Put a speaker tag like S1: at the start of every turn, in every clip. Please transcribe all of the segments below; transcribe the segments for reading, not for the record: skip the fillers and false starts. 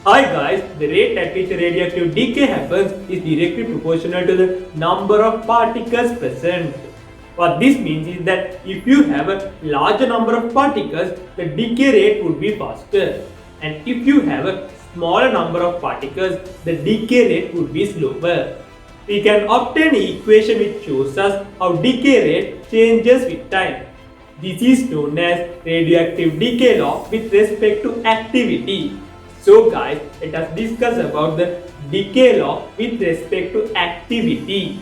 S1: Hi guys, the rate at which radioactive decay happens is directly proportional to the number of particles present. What this means is that if you have a larger number of particles, the decay rate would be faster. And if you have a smaller number of particles, the decay rate would be slower. We can obtain an equation which shows us how decay rate changes with time. This is known as radioactive decay law with respect to activity. So guys, let us discuss about the decay law with respect to activity.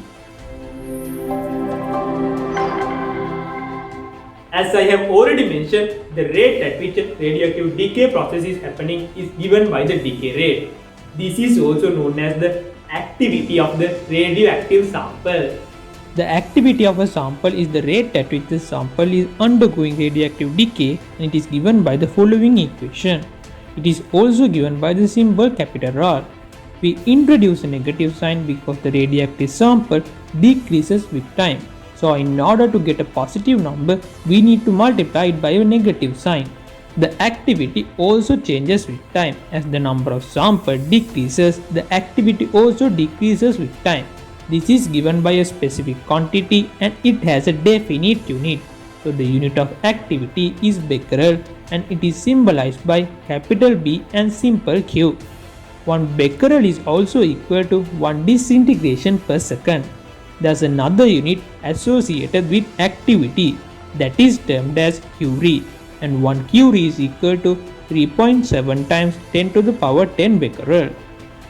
S1: As I have already mentioned, the rate at which radioactive decay process is happening is given by the decay rate. This is also known as the activity of the radioactive sample.
S2: The activity of a sample is the rate at which the sample is undergoing radioactive decay, and it is given by the following equation. It is also given by the symbol capital R. We introduce a negative sign because the radioactive sample decreases with time. So in order to get a positive number, we need to multiply it by a negative sign. The activity also changes with time. As the number of sample decreases, the activity also decreases with time. This is given by a specific quantity and it has a definite unit. So the unit of activity is becquerel and it is symbolized by capital B and simple Q. 1 becquerel is also equal to 1 disintegration per second. There's another unit associated with activity that is termed as Curie, and 1 Curie is equal to 3.7 times 10 to the power 10 becquerel.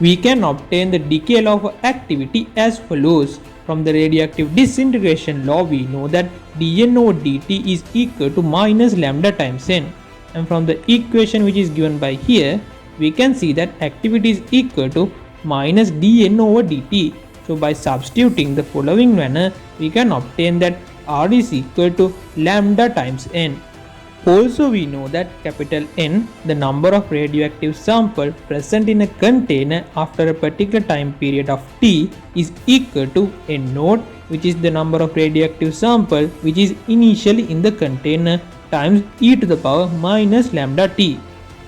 S2: We can obtain the decay law of activity as follows. From the radioactive disintegration law, we know that dN over dt is equal to minus lambda times n. And from the equation which is given by here, we can see that activity is equal to minus dN over dt. So by substituting the following manner, we can obtain that R is equal to lambda times n. Also we know that capital N, the number of radioactive sample present in a container after a particular time period of T, is equal to N naught, which is the number of radioactive sample which is initially in the container, times e to the power minus lambda t.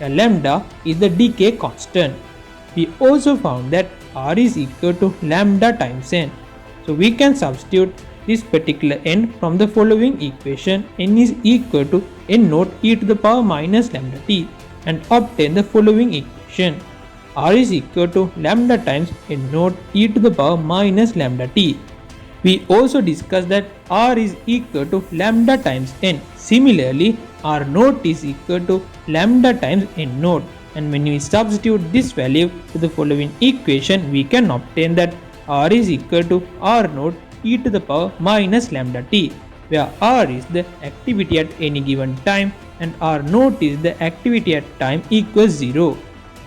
S2: A lambda is the decay constant. We also found that R is equal to lambda times n. So we can substitute this particular n from the following equation. N is equal to n naught e to the power minus lambda t and obtain the following equation. R is equal to lambda times n naught e to the power minus lambda t. We also discussed that R is equal to lambda times n. Similarly, R naught is equal to lambda times n naught, and when we substitute this value to the following equation, we can obtain that R is equal to R naught e to the power minus lambda t, where R is the activity at any given time and R naught is the activity at time equals 0.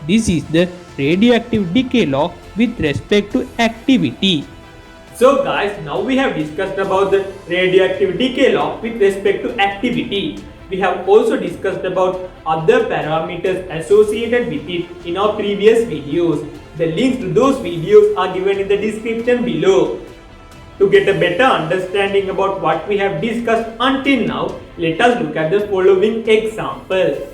S2: This is the radioactive decay law with respect to activity.
S1: So guys, now we have discussed about the radioactive decay law with respect to activity. We have also discussed about other parameters associated with it in our previous videos. The links to those videos are given in the description below. To get a better understanding about what we have discussed until now, let us look at the following example.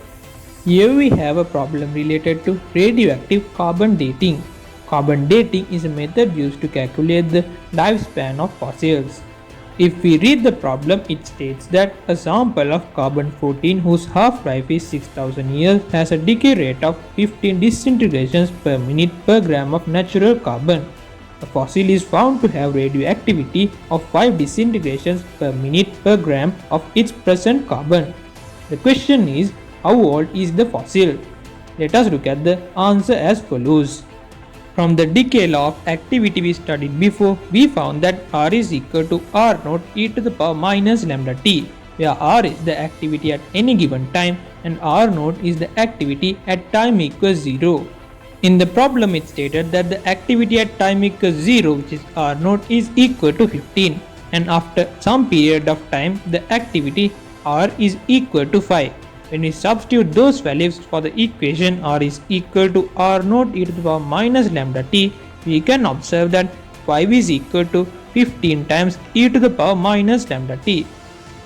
S2: Here we have a problem related to radioactive carbon dating. Carbon dating is a method used to calculate the lifespan of fossils. If we read the problem, it states that a sample of carbon-14 whose half-life is 6000 years has a decay rate of 15 disintegrations per minute per gram of natural carbon. A fossil is found to have radioactivity of 5 disintegrations per minute per gram of its present carbon. The question is, how old is the fossil? Let us look at the answer as follows. From the decay law of activity we studied before, we found that R is equal to R naught e to the power minus lambda t, where R is the activity at any given time and R naught is the activity at time equals 0. In the problem it stated that the activity at time equals 0, which is R naught, is equal to 15, and after some period of time the activity R is equal to 5. When we substitute those values for the equation R is equal to R naught e to the power minus lambda t, we can observe that 5 is equal to 15 times e to the power minus lambda t.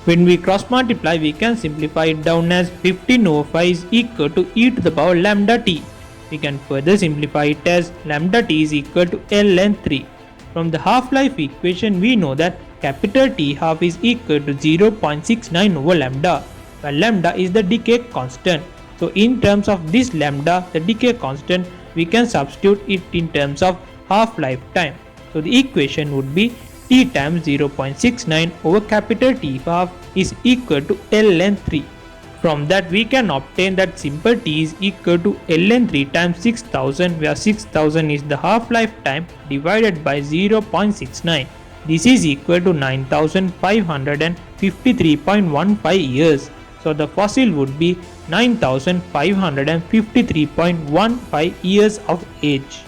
S2: When we cross multiply, we can simplify it down as 15 over 5 is equal to e to the power lambda t. we can further simplify it as lambda t is equal to L length 3. From the half-life equation, we know that capital T half is equal to 0.69 over lambda, where lambda is the decay constant. So in terms of this lambda, the decay constant, we can substitute it in terms of half-life time. So the equation would be T times 0.69 over capital T half is equal to L length 3. From that we can obtain that simple T is equal to ln 3 times 6000, where 6000 is the half-life time divided by 0.69. This is equal to 9553.15 years. So the fossil would be 9553.15 years of age.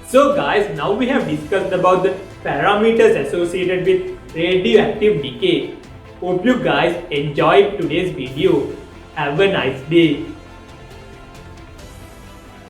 S1: So guys, now we have discussed about the parameters associated with radioactive decay. Hope you guys enjoyed today's video. Have a nice day.